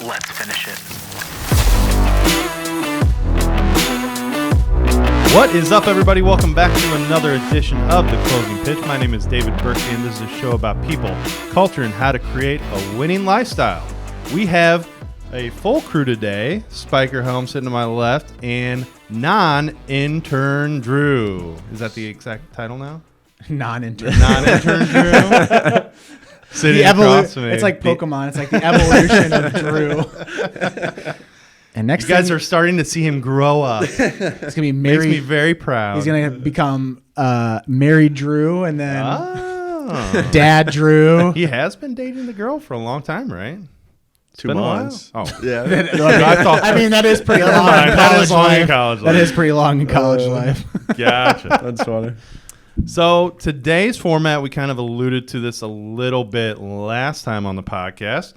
Let's finish it. What is up, everybody? Welcome back to another edition of The Closing Pitch. My name is David Berkey, and this is a show about people, culture, and how to create a winning lifestyle. We have a full crew today. Spiker Helm sitting to my left, and non-intern Drew. Is that the exact title now? Non-intern. Non-intern Drew. Sitting across from me. It's like Pokemon. It's like the evolution of Drew. And next, you guys are starting to see him grow up. It's gonna be Mary. Makes me very proud. He's gonna become Mary Drew, and then Dad Drew. He has been dating the girl for a long time, right? 2 months. Oh, yeah. I mean, that is pretty long. That is long in college life. That is pretty long in college life. Gotcha. That's funny. So today's format, we kind of alluded to this a little bit last time on the podcast,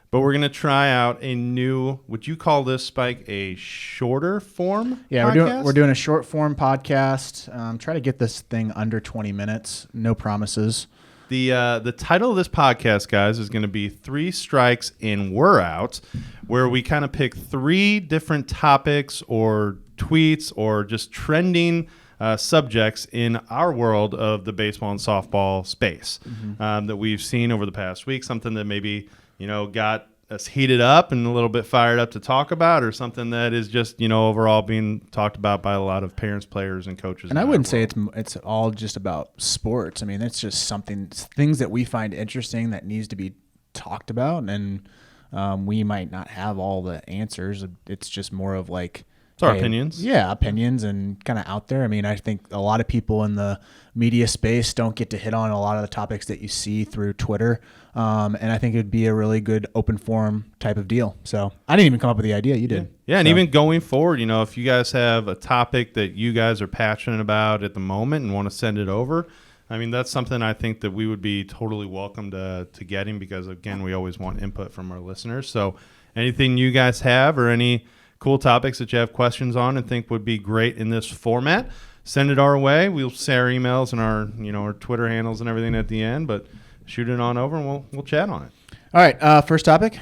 but we're going to try out a new, would you call this, Spike, a shorter form podcast? We're doing a short form podcast. Try to get this thing under 20 minutes. No promises. The title of this podcast, guys, is going to be 3 Strikes and We're Out, where we kind of pick 3 different topics or tweets or just trending subjects in our world of the baseball and softball space that we've seen over the past week, something that maybe, got us heated up and a little bit fired up to talk about, or something that is just, overall being talked about by a lot of parents, players, and coaches. And I wouldn't say it's all just about sports. I mean, it's just things that we find interesting that needs to be talked about, and we might not have all the answers. It's just more of like, it's our opinions. Yeah, opinions and kind of out there. I mean, I think a lot of people in the media space don't get to hit on a lot of the topics that you see through Twitter. And I think it'd be a really good open forum type of deal. So I didn't even come up with the idea. You did. Yeah, and even going forward, if you guys have a topic that you guys are passionate about at the moment and want to send it over, I mean, that's something I think that we would be totally welcome to getting, because, again, we always want input from our listeners. So anything you guys have or any cool topics that you have questions on and think would be great in this format, send it our way. We'll say our emails and our Twitter handles and everything at the end, but shoot it on over and we'll chat on it. All right, first topic.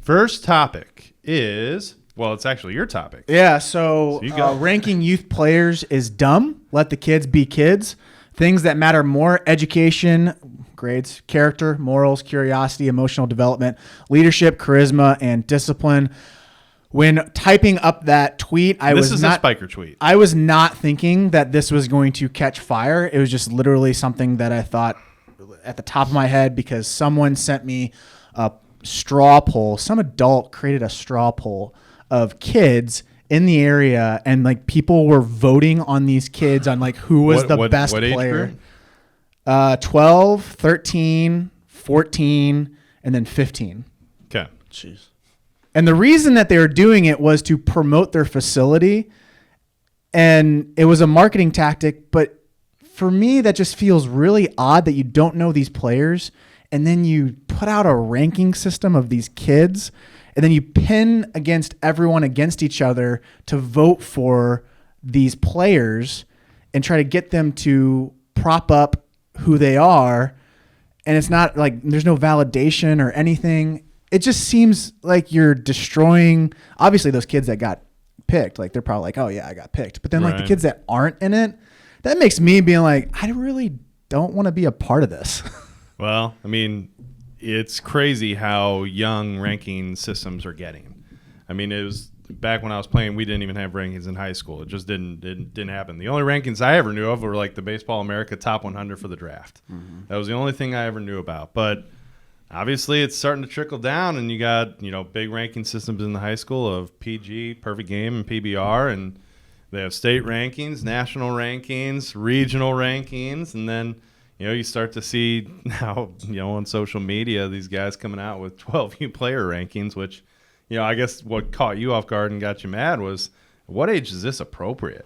First topic is, well, it's actually your topic. Yeah, so ranking youth players is dumb. Let the kids be kids. Things that matter more: education, grades, character, morals, curiosity, emotional development, leadership, charisma, and discipline. When typing up that tweet, This is a Spiker tweet. I was not thinking that this was going to catch fire. It was just literally something that I thought at the top of my head, because someone sent me a straw poll. Some adult created a straw poll of kids in the area, and like people were voting on these kids on like who was the best player. 12, 13, 14, and then 15. Okay. Jeez. And the reason that they were doing it was to promote their facility, and it was a marketing tactic. But for me, that just feels really odd that you don't know these players, and then you put out a ranking system of these kids, and then you pin against everyone against each other to vote for these players and try to get them to prop up who they are. And it's not like there's no validation or anything. It just seems like you're destroying, obviously, those kids that got picked. Like, they're probably like, oh, yeah, I got picked. But then, like, the kids that aren't in it, that makes me being like, I really don't want to be a part of this. Well, I mean, it's crazy how young ranking systems are getting. I mean, it was back when I was playing, we didn't even have rankings in high school. It just didn't happen. The only rankings I ever knew of were, like, the Baseball America Top 100 for the draft. Mm-hmm. That was the only thing I ever knew about. But obviously, it's starting to trickle down, and you got, big ranking systems in the high school of PG, Perfect Game, and PBR, and they have state rankings, national rankings, regional rankings, and then, you start to see now, on social media, these guys coming out with 12U player rankings, which, I guess what caught you off guard and got you mad was, what age is this appropriate?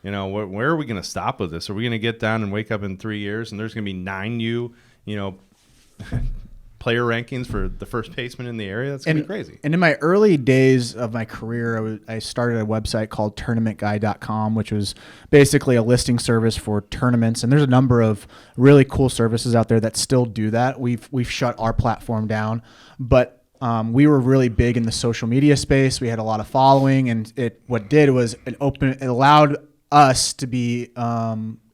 Where are we going to stop with this? Are we going to get down and wake up in 3 years and there's going to be 9U, player rankings for the first baseman in the area? That's going to be crazy. And in my early days of my career, I started a website called tournamentguy.com, which was basically a listing service for tournaments. And there's a number of really cool services out there that still do that. We've shut our platform down, but we were really big in the social media space. We had a lot of following, and it allowed us to be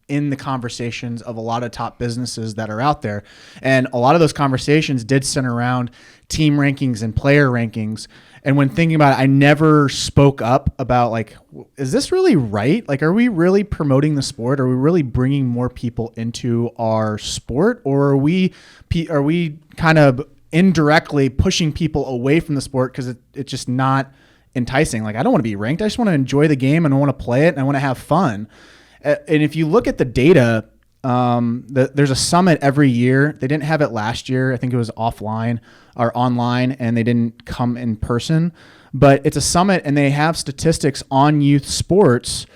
in the conversations of a lot of top businesses that are out there. And a lot of those conversations did center around team rankings and player rankings. And when thinking about it, I never spoke up about like, is this really right? Like, are we really promoting the sport? Are we really bringing more people into our sport? Or are we kind of indirectly pushing people away from the sport because it's just not enticing? Like, I don't want to be ranked. I just want to enjoy the game and I want to play it and I want to have fun. And if you look at the data, there's a summit every year. They didn't have it last year. I think it was offline or online, and they didn't come in person. But it's a summit, and they have statistics on youth sports,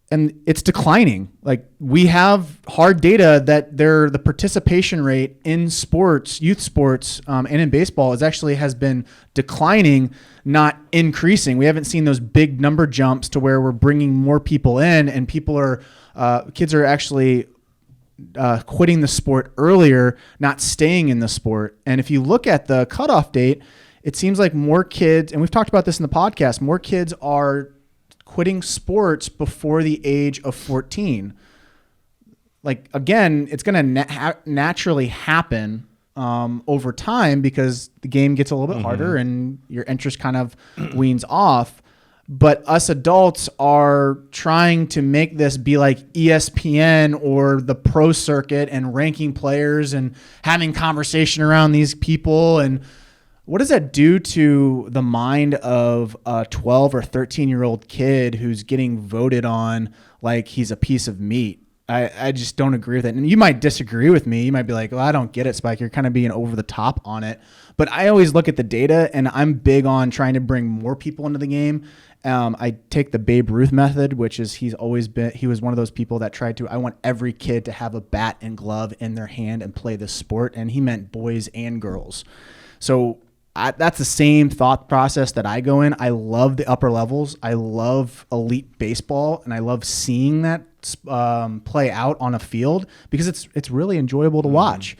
and it's declining. Like, we have hard data that the participation rate in sports, youth sports, and in baseball has been declining, not increasing. We haven't seen those big number jumps to where we're bringing more people in, and kids are actually quitting the sport earlier, not staying in the sport. And if you look at the cutoff date, it seems like more kids, and we've talked about this in the podcast, more kids are quitting sports before the age of 14. Like, again, it's going to naturally happen over time because the game gets a little bit harder and your interest kind of weans off. But us adults are trying to make this be like ESPN or the pro circuit and ranking players and having conversation around these people. And what does that do to the mind of a 12 or 13-year-old kid who's getting voted on like he's a piece of meat? I just don't agree with it. And you might disagree with me. You might be like, well, I don't get it, Spike. You're kind of being over the top on it. But I always look at the data, and I'm big on trying to bring more people into the game. I take the Babe Ruth method, which is he was one of those people that I want every kid to have a bat and glove in their hand and play this sport. And he meant boys and girls. So that's the same thought process that I go in. I love the upper levels. I love elite baseball, and I love seeing that play out on a field because it's really enjoyable to watch.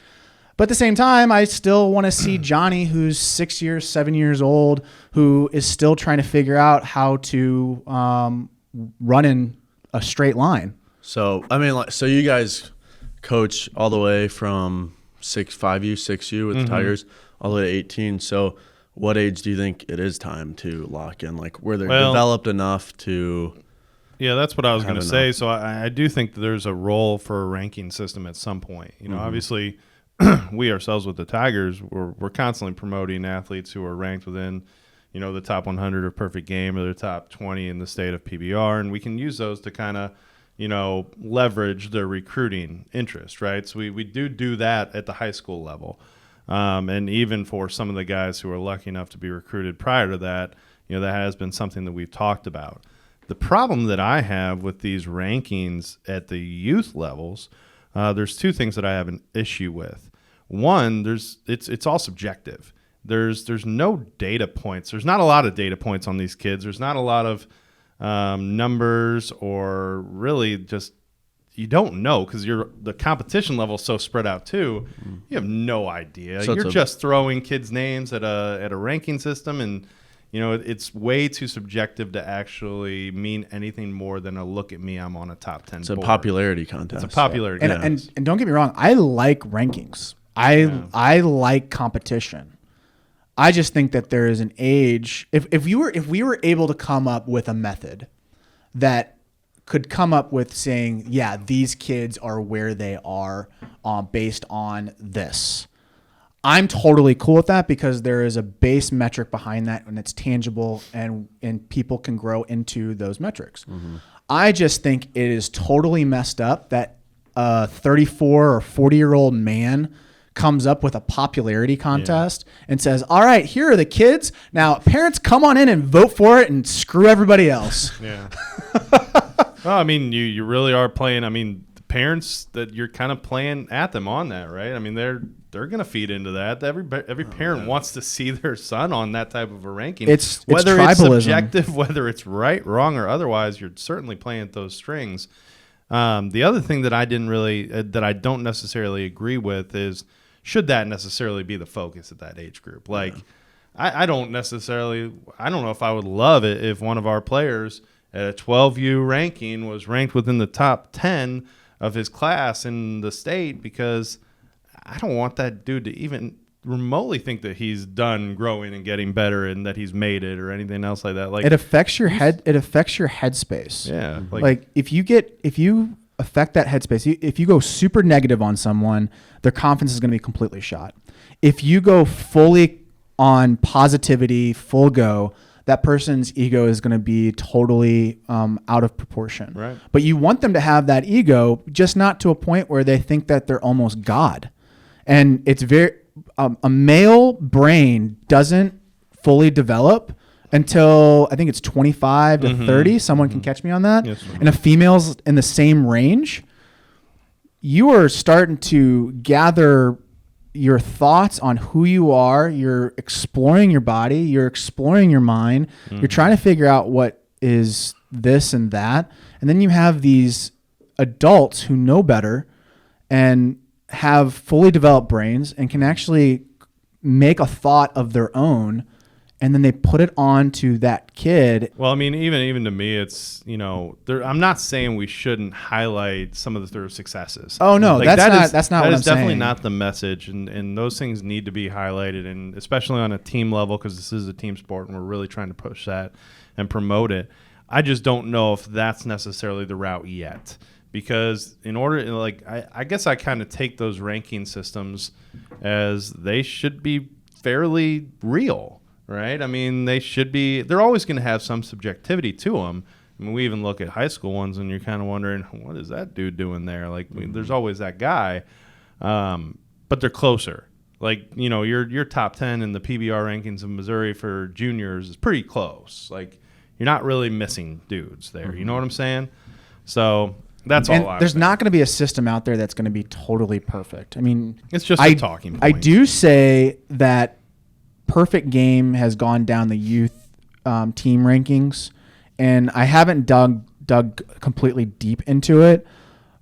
But at the same time, I still want to see Johnny, who's 7 years old, who is still trying to figure out how to run in a straight line. So, I mean, so you guys coach all the way from 5U, 6U with the Tigers all the way to 18. So what age do you think it is time to lock in? Like, where they're developed enough to... Yeah, that's what I was going to say. So I do think that there's a role for a ranking system at some point. You know, obviously, we ourselves with the Tigers, we're constantly promoting athletes who are ranked within, the top 100 of perfect game or the top 20 in the state of PBR, and we can use those to kind of, leverage their recruiting interest, right? So we do that at the high school level. And even for some of the guys who are lucky enough to be recruited prior to that, that has been something that we've talked about. The problem that I have with these rankings at the youth levels, there's two things that I have an issue with. One, it's all subjective. There's no data points. There's not a lot of data points on these kids. There's not a lot of numbers, or really just you don't know because the competition level is so spread out too. You have no idea. So you're just throwing kids' names at a ranking system, and it's way too subjective to actually mean anything more than a look at me, I'm on a top 10 It's board. a popularity contest. It's a popularity contest. And don't get me wrong, I like rankings. I like competition. I just think that there is an age. If we were able to come up with a method that could come up with saying, yeah, these kids are where they are based on this, I'm totally cool with that because there is a base metric behind that and it's tangible and people can grow into those metrics. I just think it is totally messed up that a 34 or 40-year-old man comes up with a popularity contest and says, all right, here are the kids. Now, parents, come on in and vote for it and screw everybody else. Yeah. Well, I mean, you really are playing. I mean, the parents that you're kind of playing at them on that, right? I mean, they're going to feed into that. Every parent wants to see their son on that type of a ranking. Whether it's subjective, whether it's right, wrong, or otherwise, you're certainly playing at those strings. The other thing that I don't necessarily agree with is, should that necessarily be the focus at that age group? Like, I don't necessarily, I don't know if I would love it if one of our players at a 12U ranking was ranked within the top 10 of his class in the state, because I don't want that dude to even remotely think that he's done growing and getting better and that he's made it or anything else like that. Like, it affects your head. It affects your headspace. yeah. Like if you affect that headspace, if you go super negative on someone, their confidence is going to be completely shot. If you go fully on positivity, full go, that person's ego is going to be totally out of proportion. Right. But you want them to have that ego, just not to a point where they think that they're almost God. And it's very a male brain doesn't fully develop until I think it's 25 to 30. Someone can catch me on that. Yes, and a female's in the same range. You are starting to gather your thoughts on who you are. You're exploring your body. You're exploring your mind. You're trying to figure out what is this and that. And then you have these adults who know better and have fully developed brains and can actually make a thought of their own, and then they put it on to that kid. Well, I mean, even to me, it's, I'm not saying we shouldn't highlight some of their successes. Oh no, like, that's not what I'm definitely saying. not the message, and those things need to be highlighted, and especially on a team level, because this is a team sport and we're really trying to push that and promote it. I just don't know if that's necessarily the route yet. Because in order, like, I guess I kind of take those ranking systems as they should be fairly real, right? I mean, they're always going to have some subjectivity to them. I mean, we even look at high school ones and you're kind of wondering, what is that dude doing there? Like, there's always that guy, but they're closer. Like, your top 10 in the PBR rankings of Missouri for juniors is pretty close. Like, you're not really missing dudes there. You know what I'm saying? So that's all. And there's not going to be a system out there that's going to be totally perfect. I mean, it's just a talking point. I do say that Perfect Game has gone down the youth team rankings, and I haven't dug completely deep into it,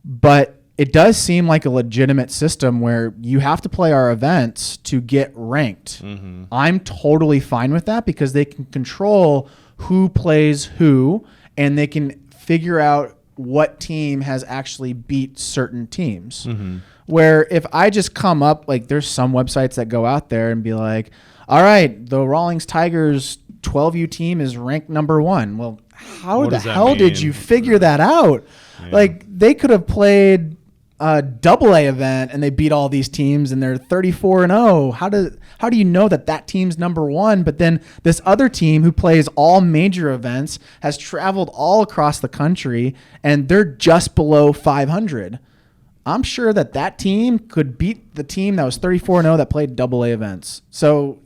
but it does seem like a legitimate system where you have to play our events to get ranked. Mm-hmm. I'm totally fine with that because they can control who plays who, and they can figure out what team has actually beat certain teams. Mm-hmm. Where if I just come up, like there's some websites that go out there and be like, all right, the Rawlings Tigers 12U team is ranked number 1. Well, how the hell did you figure that out? Yeah. Like they could have played a AA event and they beat all these teams and they're 34-0. How do you know that team's number 1? But then this other team who plays all major events has traveled all across the country and they're just below 500. I'm sure that team could beat the team that was 34-0 that played AA events. So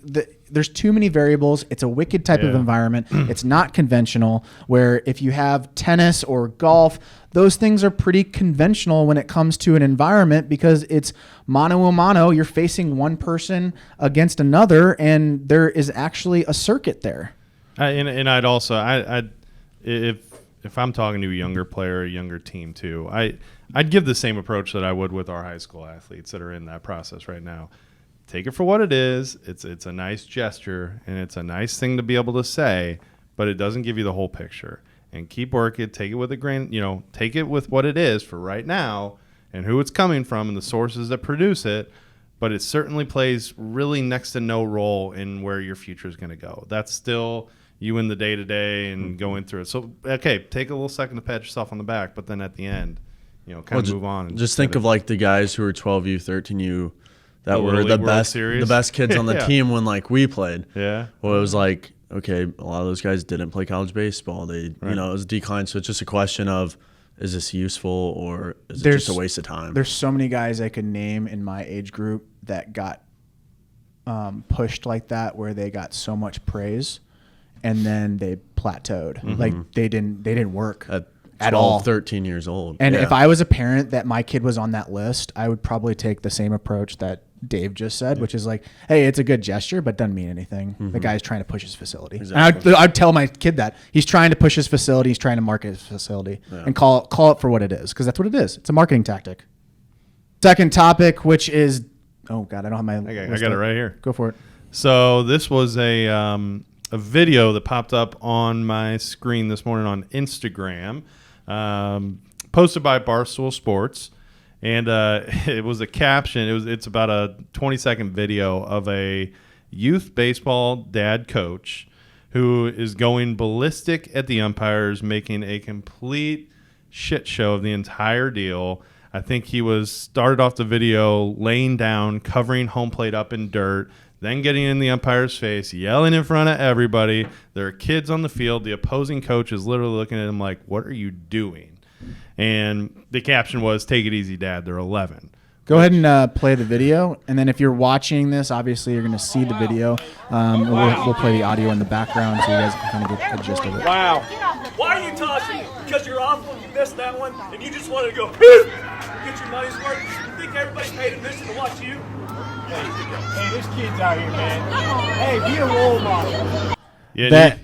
there's too many variables. It's a wicked type of environment. It's not conventional, where if you have tennis or golf, those things are pretty conventional when it comes to an environment because it's mano a mano. You're facing one person against another, and there is actually a circuit there. And I'd also, if I'm talking to a younger player, a younger team too, I'd give the same approach that I would with our high school athletes that are in that process right now. Take it for what it is. It's a nice gesture, and it's a nice thing to be able to say, but it doesn't give you the whole picture. And keep working. Take it with a grain. Take it with what it is for right now, and who it's coming from, and the sources that produce it. But it certainly plays really next to no role in where your future is going to go. That's still you in the day to day and going through it. So okay, take a little second to pat yourself on the back, but then at the end, kind of move on. And just think of like the guys who were 12U, 13U. That were the best kids on the team when like we played. Yeah. Well, it was like, okay, a lot of those guys didn't play college baseball. They, it was a decline. So it's just a question of, is this useful or is it just a waste of time? There's so many guys I could name in my age group that got pushed like that, where they got so much praise and then they plateaued. Mm-hmm. Like they didn't work at all. 13 years old. And if I was a parent that my kid was on that list, I would probably take the same approach that Dave just said, which is like, hey, it's a good gesture, but doesn't mean anything. Mm-hmm. The guy's trying to push his facility. Exactly. And I'd tell my kid that. He's trying to push his facility. He's trying to market his facility and call it for what it is, because that's what it is. It's a marketing tactic. Second topic, which is, oh, God, I don't have my I got it right here. Go for it. So this was a video that popped up on my screen this morning on Instagram, posted by Barstool Sports, and it was a caption. It's about a 20-second video of a youth baseball dad coach who is going ballistic at the umpires, making a complete shit show of the entire deal. I think he started off the video laying down, covering home plate up in dirt, then getting in the umpire's face, yelling in front of everybody. There are kids on the field. The opposing coach is literally looking at him like, what are you doing? And the caption was, "Take it easy, Dad. They're 11." Go ahead and play the video, and then if you're watching this, obviously you're going to see the video. We'll play the audio in the background so you guys can kind of get the gist of it. Wow. Why are you tossing? Because you're awful, you missed that one, and you just wanted to go, get your money's worth? You think everybody's paid attention to watch you? Hey, there's kids out here, man. Hey, be a role model. Yeah,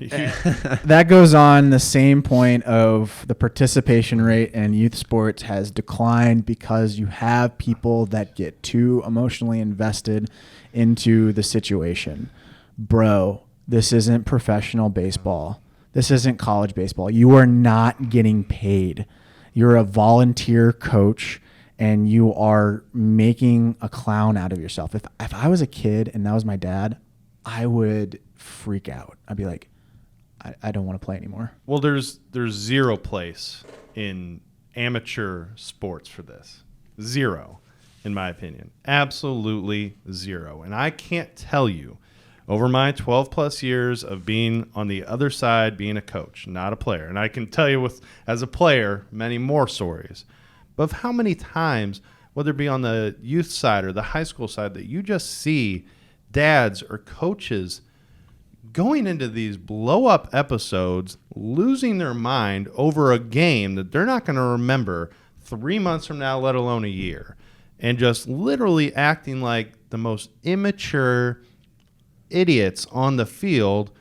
that goes on the same point of the participation rate in youth sports has declined because you have people that get too emotionally invested into the situation. Bro, this isn't professional baseball. This isn't college baseball. You are not getting paid. You're a volunteer coach, and you are making a clown out of yourself. If I was a kid and that was my dad, I would freak out. I'd be like, I don't want to play anymore. Well, there's zero place in amateur sports for this. Zero, in my opinion. Absolutely zero. And I can't tell you, over my 12-plus years of being on the other side, being a coach, not a player, and I can tell you as a player, many more stories, but of how many times, whether it be on the youth side or the high school side, that you just see dads or coaches going into these blow-up episodes, losing their mind over a game that they're not going to remember 3 months from now, let alone a year, and just literally acting like the most immature idiots on the field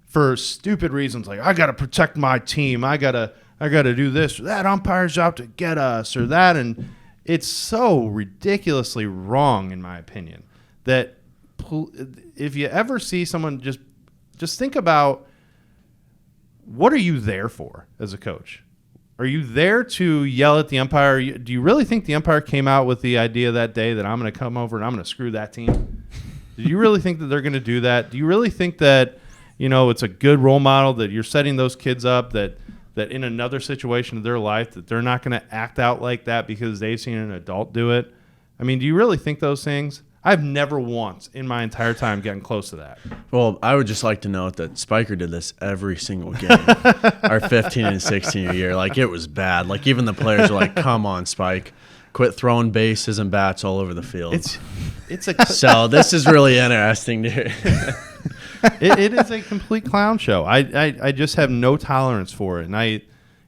for stupid reasons, like, I got to protect my team, I got to do this, or that umpire's out to get us, or that, and it's so ridiculously wrong, in my opinion, that if you ever see someone, just think about, what are you there for as a coach? Are you there to yell at the umpire? Do you really think the umpire came out with the idea that day that I'm going to come over and I'm going to screw that team? Do you really think that they're going to do that? Do you really think that, it's a good role model, that you're setting those kids up, that in another situation of their life that they're not going to act out like that because they've seen an adult do it? I mean, do you really think those things? I've never once in my entire time gotten close to that. Well, I would just like to note that Spiker did this every single game, our 15 and 16 year. Like, it was bad. Like, even the players were like, come on, Spike. Quit throwing bases and bats all over the field. So this is really interesting to hear. It is a complete clown show. I just have no tolerance for it. And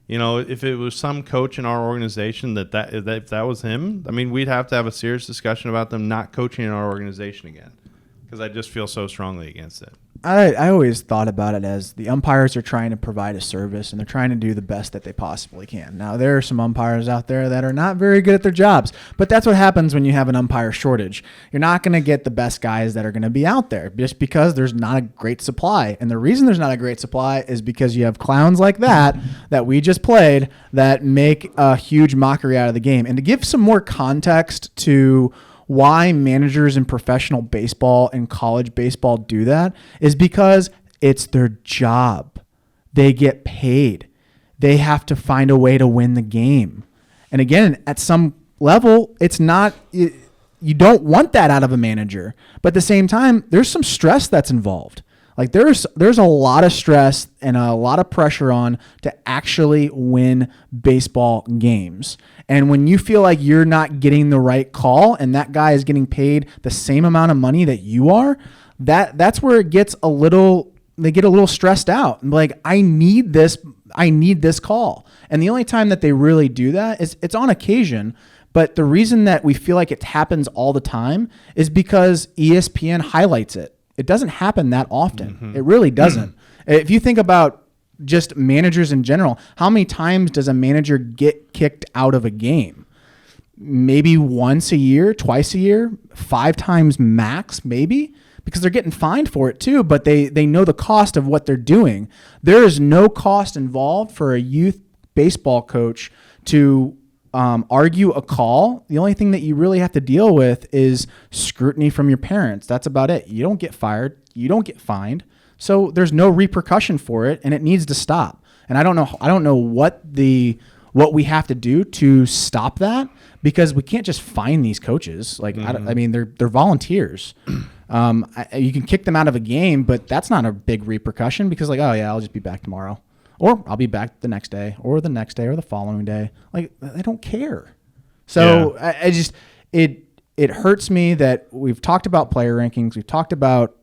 if it was some coach in our organization if that was him, I mean, we'd have to have a serious discussion about them not coaching in our organization again, because I just feel so strongly against it. I always thought about it as the umpires are trying to provide a service, and they're trying to do the best that they possibly can. Now, there are some umpires out there that are not very good at their jobs, but that's what happens when you have an umpire shortage. You're not going to get the best guys that are going to be out there just because there's not a great supply. And the reason there's not a great supply is because you have clowns like that we just played that make a huge mockery out of the game. And to give some more context to why managers in professional baseball and college baseball do that is because it's their job. They get paid. They have to find a way to win the game. And again, at some level, it's not, you don't want that out of a manager. But at the same time, there's some stress that's involved. Like there's a lot of stress and a lot of pressure on to actually win baseball games. And when you feel like you're not getting the right call and that guy is getting paid the same amount of money that you are, that's where it gets they get a little stressed out. And like, I need this call. And the only time that they really do that is it's on occasion. But the reason that we feel like it happens all the time is because ESPN highlights it. It doesn't happen that often. Mm-hmm. It really doesn't. If you think about just managers in general, how many times does a manager get kicked out of a game? Maybe once a year, twice a year, 5 times max, maybe, because they're getting fined for it too, but they know the cost of what they're doing. There is no cost involved for a youth baseball coach to argue a call. The only thing that you really have to deal with is scrutiny from your parents. That's about it. You don't get fired. You don't get fined. So there's no repercussion for it, and it needs to stop. And I don't know what we have to do to stop that, because we can't just fine these coaches. Like, I mean, they're volunteers. You can kick them out of a game, but that's not a big repercussion, because like, oh yeah, I'll just be back tomorrow, or I'll be back the next day, or the next day, or the following day. Like, they don't care. So it hurts me that we've talked about player rankings, we've talked about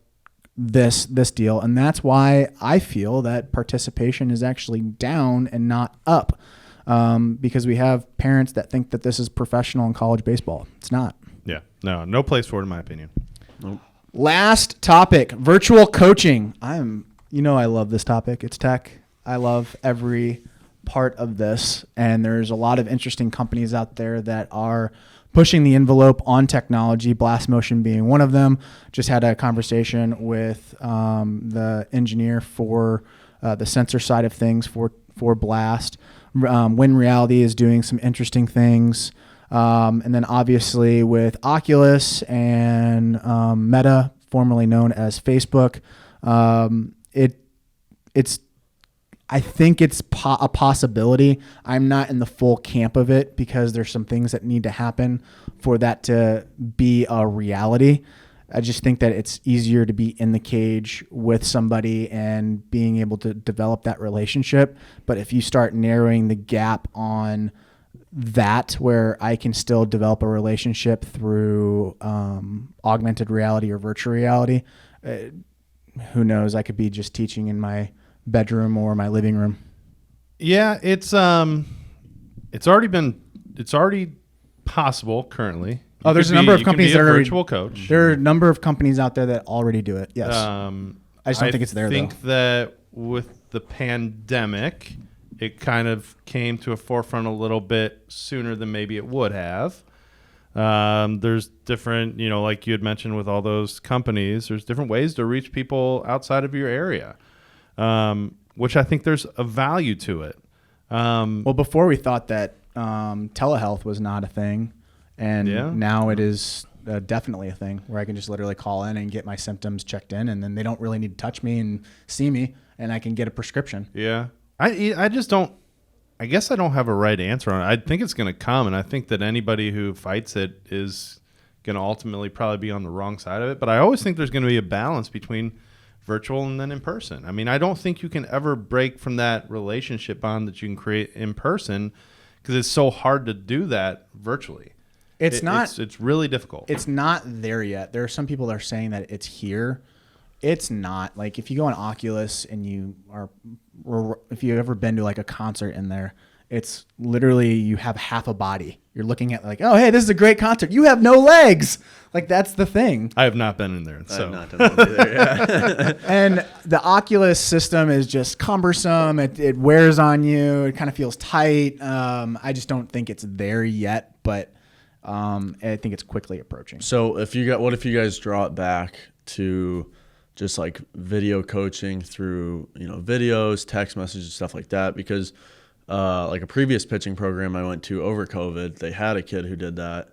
this deal, and that's why I feel that participation is actually down and not up. Because we have parents that think that this is professional in college baseball. It's not. Yeah, no place for it in my opinion. Nope. Last topic, virtual coaching. I love this topic. It's tech. I love every part of this, and there's a lot of interesting companies out there that are pushing the envelope on technology, Blast Motion being one of them. Just had a conversation with the engineer for the sensor side of things for Blast. When Reality is doing some interesting things. And then obviously with Oculus and Meta, formerly known as Facebook, I think it's a possibility. I'm not in the full camp of it, because there's some things that need to happen for that to be a reality. I just think that it's easier to be in the cage with somebody and being able to develop that relationship. But if you start narrowing the gap on that, where I can still develop a relationship through augmented reality or virtual reality, who knows? I could be just teaching in my bedroom or my living room. Yeah, it's already possible currently. Oh, there's a number of companies that are virtual coach. There are a number of companies out there that already do it. Yes. I just don't think it's there. I think that with the pandemic, it kind of came to a forefront a little bit sooner than maybe it would have. There's different, like you had mentioned with all those companies, there's different ways to reach people outside of your area, which I think there's a value to it. Well, before we thought that telehealth was not a thing. And now it is definitely a thing, where I can just literally call in and get my symptoms checked in, and then they don't really need to touch me and see me, and I can get a prescription. Yeah. I just don't – I guess I don't have a right answer on it. I think it's going to come, and I think that anybody who fights it is going to ultimately probably be on the wrong side of it. But I always think there's going to be a balance between virtual and then in person. I mean, I don't think you can ever break from that relationship bond that you can create in person, because it's so hard to do that virtually. It's really difficult. It's not there yet. There are some people that are saying that it's here. It's not. Like, if you go on Oculus and if you've ever been to like a concert in there, it's literally, you have half a body. You're looking at like, oh, hey, this is a great concert. You have no legs. Like, that's the thing. I have not been in there. So. I have not done that either, yeah. And the Oculus system is just cumbersome. It wears on you. It kind of feels tight. I just don't think it's there yet, but I think it's quickly approaching. So what if you guys draw it back to just like video coaching through, videos, text messages, stuff like that? Because like a previous pitching program I went to over COVID, they had a kid who did that,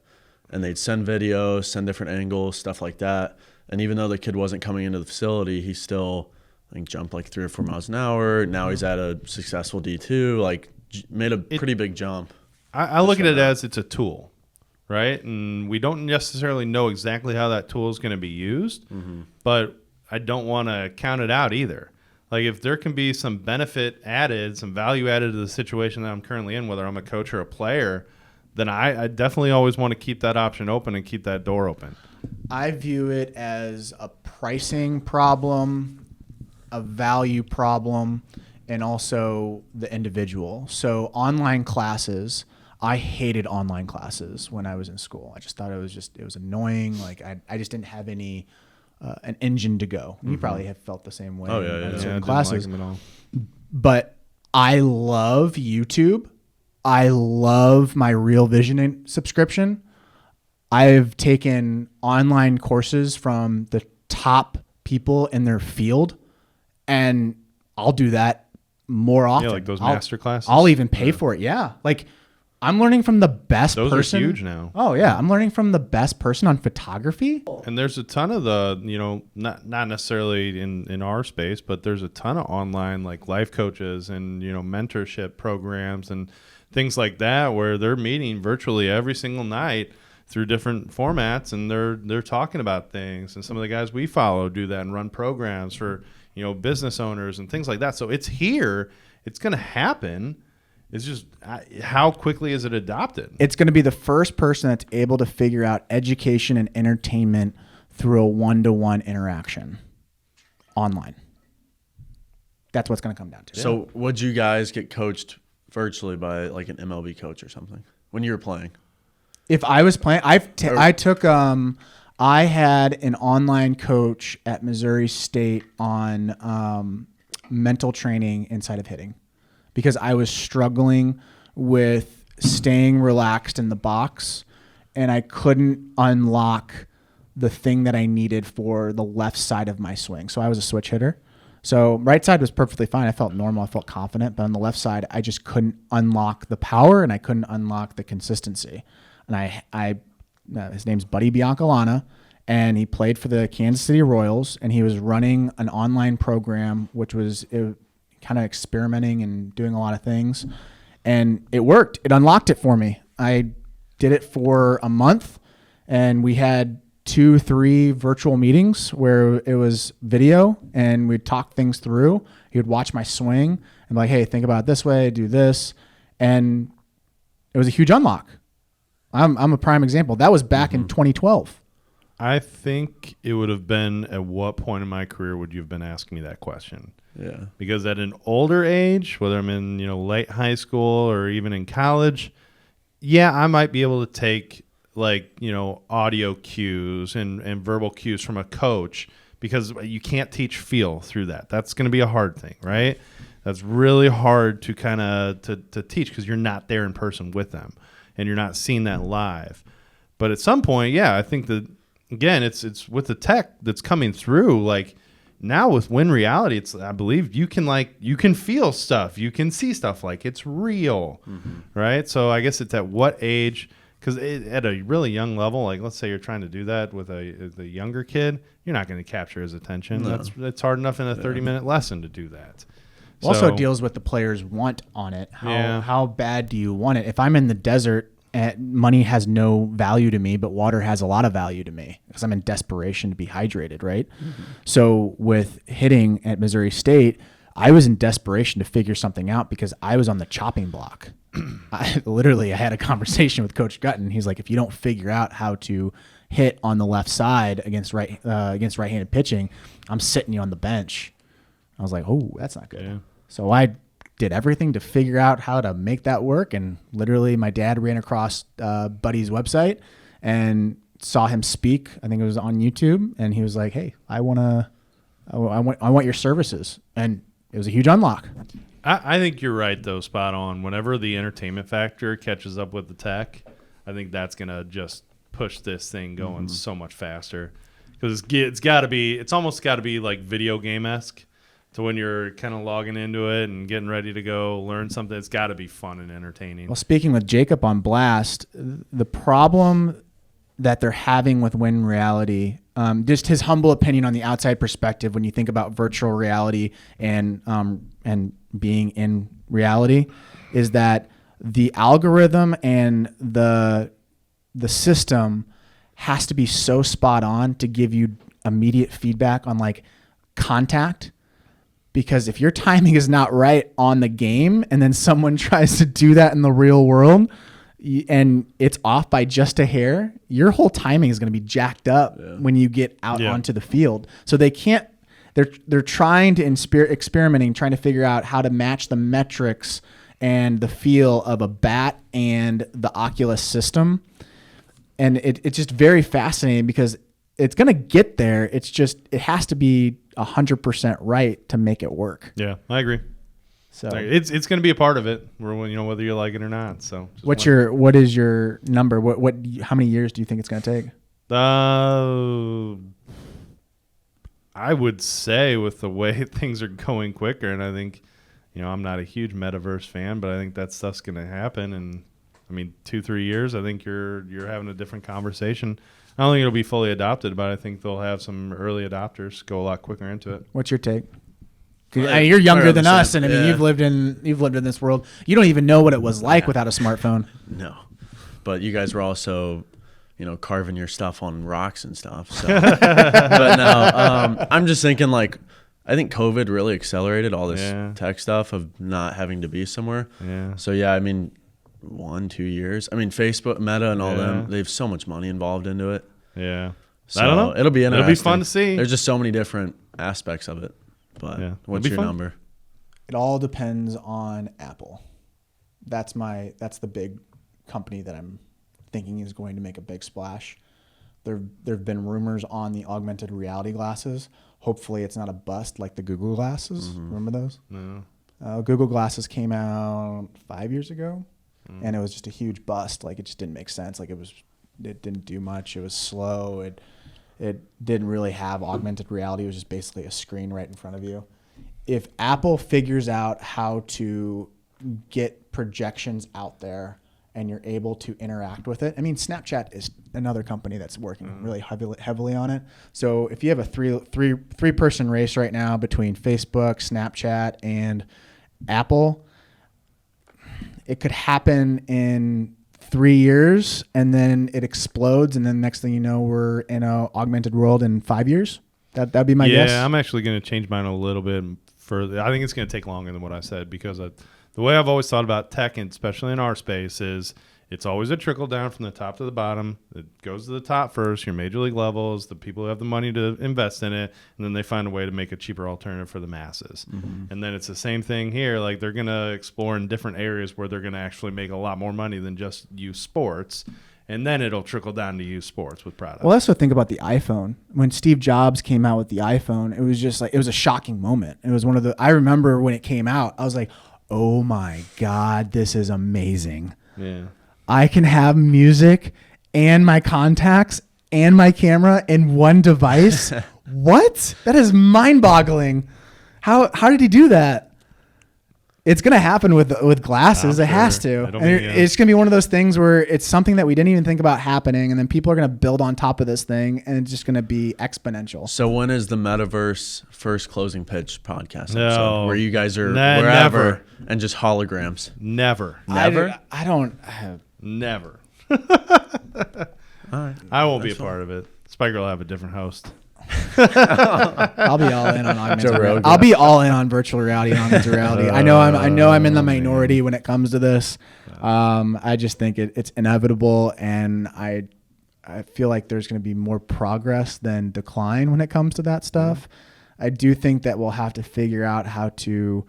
and they'd send videos, send different angles, stuff like that. And even though the kid wasn't coming into the facility, he still, I think, jumped like 3 or 4 miles an hour. Now he's at a successful D2, like made a pretty big jump. I look at it as it's a tool. Right? And we don't necessarily know exactly how that tool is going to be used, but I don't want to count it out either. Like, if there can be some benefit added, some value added to the situation that I'm currently in, whether I'm a coach or a player, then I definitely always want to keep that option open and keep that door open. I view it as a pricing problem, a value problem, and also the individual. So online classes, I hated online classes when I was in school. I just thought it was annoying. Like, I just didn't have any an engine to go. You probably have felt the same way. Oh yeah. Certain I classes. didn't like them at all. But I love YouTube. I love my Real Vision subscription. I've taken online courses from the top people in their field, and I'll do that more often. Yeah, like those master classes. I'll even pay for it. Yeah. Like I'm learning from the best Those person. are huge now. Oh yeah. I'm learning from the best person on photography. And there's a ton of the, not necessarily in our space, but there's a ton of online like life coaches and, mentorship programs and things like that where they're meeting virtually every single night through different formats, and they're talking about things. And some of the guys we follow do that and run programs for, business owners and things like that. So it's here. It's going to happen. It's just how quickly is it adopted? It's going to be the first person that's able to figure out education and entertainment through a one-to-one interaction online. That's what's going to come down to. So would you guys get coached virtually by like an MLB coach or something when you were playing? If I was playing, I had an online coach at Missouri State on mental training inside of hitting, because I was struggling with staying relaxed in the box, and I couldn't unlock the thing that I needed for the left side of my swing. So I was a switch hitter. So right side was perfectly fine. I felt normal. I felt confident. But on the left side, I just couldn't unlock the power, and I couldn't unlock the consistency. And his name's Buddy Biancalana, and he played for the Kansas City Royals, and he was running an online program, which was kind of experimenting and doing a lot of things. And it worked. It unlocked it for me. I did it for a month, and we had 2-3 virtual meetings where it was video, and we'd talk things through. He would watch my swing and be like, hey, think about it this way, do this. And it was a huge unlock. I'm a prime example. That was back in 2012. I think it would have been, at what point in my career would you have been asking me that question? Yeah. Because at an older age, whether I'm in, late high school or even in college, yeah, I might be able to take like, audio cues and verbal cues from a coach, because you can't teach feel through that. That's going to be a hard thing, right? That's really hard to kind of to teach, because you're not there in person with them and you're not seeing that live. But at some point, yeah, I think that, again, it's with the tech that's coming through, like now with Win Reality, I believe you can feel stuff, you can see stuff, like it's real, right? So I guess it's at what age, because at a really young level, like let's say you're trying to do that with a younger kid, you're not going to capture his attention. No. It's hard enough in a 30-minute lesson to do that. Also So- deals with the player's want on it. Yeah. How bad do you want it? If I'm in the desert, money has no value to me, but water has a lot of value to me because I'm in desperation to be hydrated, right? So with hitting at Missouri State, I was in desperation to figure something out because I was on the chopping block. I had a conversation with Coach Gutton. He's like, if you don't figure out how to hit on the left side against right-handed pitching, I'm sitting you on the bench. I was like, oh, that's not good. Yeah. So I did everything to figure out how to make that work. And literally my dad ran across Buddy's website and saw him speak. I think it was on YouTube. And he was like, hey, I want your services. And it was a huge unlock. I think you're right, though, spot on. Whenever the entertainment factor catches up with the tech, I think that's going to just push this thing going so much faster. Because it's almost got to be like video game-esque. So when you're kind of logging into it and getting ready to go learn something, it's got to be fun and entertaining. Well, speaking with Jacob on Blast, the problem that they're having with Win Reality, just his humble opinion on the outside perspective, when you think about virtual reality and being in reality, is that the algorithm and the system has to be so spot on to give you immediate feedback on like contact. Because if your timing is not right on the game and then someone tries to do that in the real world and it's off by just a hair, your whole timing is going to be jacked up when you get out onto the field. So they're trying to experimenting, trying to figure out how to match the metrics and the feel of a bat and the Oculus system. And it's just very fascinating because it's going to get there. It's just, it has to be 100% right to make it work. Yeah, I agree. So it's going to be a part of it, whether you like it or not. So what is your number? How many years do you think it's going to take? I would say with the way things are going quicker, and I think, I'm not a huge metaverse fan, but I think that stuff's going to happen. And 2-3 years, I think you're having a different conversation. I don't think it'll be fully adopted, but I think they'll have some early adopters go a lot quicker into it. What's your take? You're younger than us, and yeah. you've lived in this world. You don't even know what it was like without a smartphone. No, but you guys were also, carving your stuff on rocks and stuff. So, but no, I'm just thinking like, I think COVID really accelerated all this tech stuff of not having to be somewhere. Yeah. So 1-2 years. Facebook, Meta, and all them. They have so much money involved into it. Yeah. So I don't know. It'll be interesting. It'll be fun to see. There's just so many different aspects of it. But what's your number? It all depends on Apple. That's the big company that I'm thinking is going to make a big splash. There've been rumors on the augmented reality glasses. Hopefully it's not a bust like the Google glasses. Mm-hmm. Remember those? No. Google glasses came out 5 years ago, and it was just a huge bust. Like, it just didn't make sense. Like, it didn't do much. It was slow. It didn't really have augmented reality. It was just basically a screen right in front of you. If Apple figures out how to get projections out there and you're able to interact with it. Snapchat is another company that's working really heavily on it. So if you have a three person race right now between Facebook, Snapchat, and Apple, it could happen in 3 years, and then it explodes, and then next thing you know, we're in a augmented world in 5 years. That'd be my guess. Yeah, I'm actually going to change mine a little bit further. I think it's going to take longer than what I said, because the way I've always thought about tech, and especially in our space, is it's always a trickle down from the top to the bottom. It goes to the top first, your major league levels, the people who have the money to invest in it, and then they find a way to make a cheaper alternative for the masses. Mm-hmm. And then it's the same thing here. Like, they're going to explore in different areas where they're going to actually make a lot more money than just youth sports. And then it'll trickle down to youth sports with products. Well, also think about the iPhone. When Steve Jobs came out with the iPhone, it was just like, it was a shocking moment. It was I remember when it came out, I was like, oh my God, this is amazing. Yeah. I can have music and my contacts and my camera in one device. What? That is mind-boggling. How did he do that? It's going to happen with glasses. It has to. It's going to be one of those things where it's something that we didn't even think about happening, and then people are going to build on top of this thing, and it's just going to be exponential. So when is the Metaverse first closing pitch podcast episode? No. Where you guys are wherever never. And just holograms? Never. Never? I don't. Never. All right. I won't be a part of it. Spiker will have a different host. I'll be all in on augmented reality. I'll be all in on virtual reality and augmented reality. I know I'm in the minority when it comes to this. I just think it's inevitable, and I feel like there's going to be more progress than decline when it comes to that stuff. I do think that we'll have to figure out how to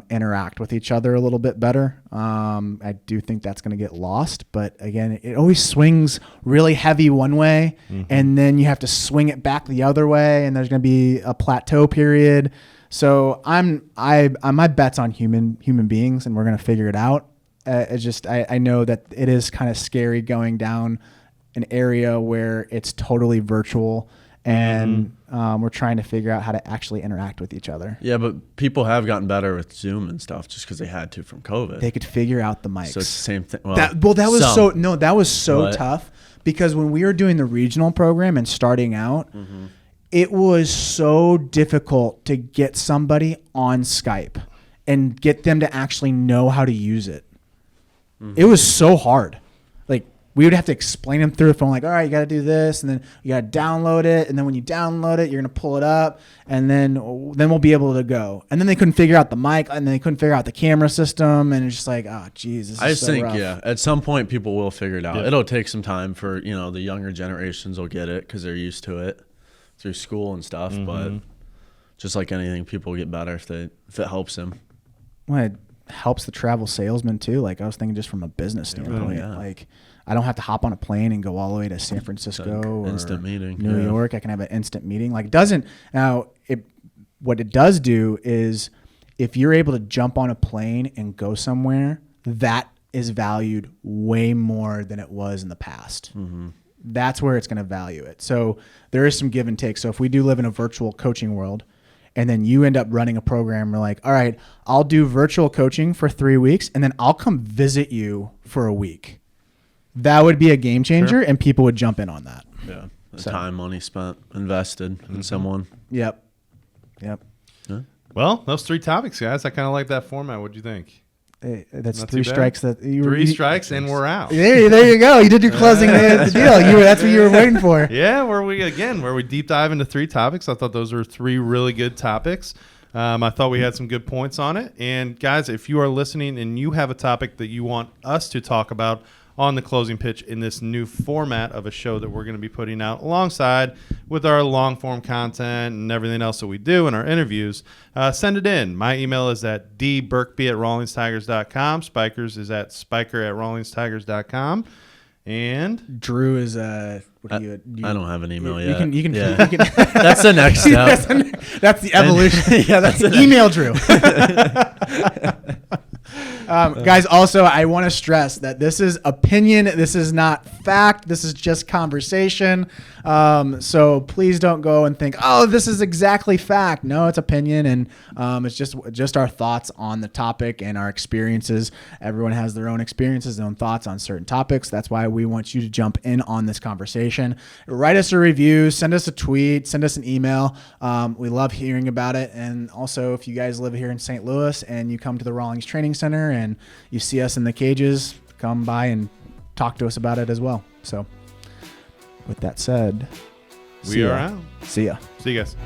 interact with each other a little bit better. I do think that's going to get lost, but again, it always swings really heavy one way, and then you have to swing it back the other way, and there's going to be a plateau period. So my bet's on human beings, and we're going to figure it out. I know that it is kind of scary going down an area where it's totally virtual, and we're trying to figure out how to actually interact with each other. Yeah, but people have gotten better with Zoom and stuff just because they had to from COVID. They could figure out the mics. So it's the same thing. That was so tough, because when we were doing the regional program and starting out, it was so difficult to get somebody on Skype and get them to actually know how to use it. It was so hard. Like, we would have to explain them through the phone, like, all right, you got to do this, and then you got to download it, and then when you download it, you're going to pull it up, and then we'll be able to go. And then they couldn't figure out the mic, and then they couldn't figure out the camera system, and it's just like, oh, geez, this is so rough. At some point people will figure it out. Yeah. It'll take some time for, the younger generations will get it because they're used to it through school and stuff, but just like anything, people get better if it helps them. Well, it helps the travel salesman too. Like, I was thinking just from a business standpoint, like, I don't have to hop on a plane and go all the way to San Francisco or instant meeting. New York. I can have an instant meeting. Like, what it does do is, if you're able to jump on a plane and go somewhere, that is valued way more than it was in the past. That's where it's going to value it. So there is some give and take. So if we do live in a virtual coaching world, and then you end up running a program, we're like, all right, I'll do virtual coaching for 3 weeks, and then I'll come visit you for a week. That would be a game changer, and people would jump in on that. Yeah. The time, money spent, invested in someone. Yep. Yeah. Well, those 3 topics, guys. I kind of like that format. What'd you think? That's Not 3 too bad. strikes. Three strikes and we're out. There you go. You did your closing the deal. That's what you were waiting for. Yeah, where we deep dive into 3 topics. I thought those were 3 really good topics. I thought we had some good points on it. And guys, if you are listening and you have a topic that you want us to talk about on the closing pitch in this new format of a show that we're going to be putting out alongside with our long form content and everything else that we do in our interviews, send it in. My email is at dburkby@rawlingstigers.com. Spikers is at spiker@rawlingstigers.com. And Drew is what do you I don't have an email yet. You can That's the next step. that's the evolution. Yeah, that's the Email Drew. Guys, also, I want to stress that this is opinion. This is not fact. This is just conversation. So please don't go and think, oh, this is exactly fact. No, it's opinion, and it's just our thoughts on the topic and our experiences. Everyone has their own experiences, their own thoughts on certain topics. That's why we want you to jump in on this conversation. Write us a review, send us a tweet, send us an email. We love hearing about it. And also, if you guys live here in St. Louis and you come to the Rawlings Training Center and you see us in the cages, come by and talk to us about it as well. So with that said, we are out. See ya. See you guys.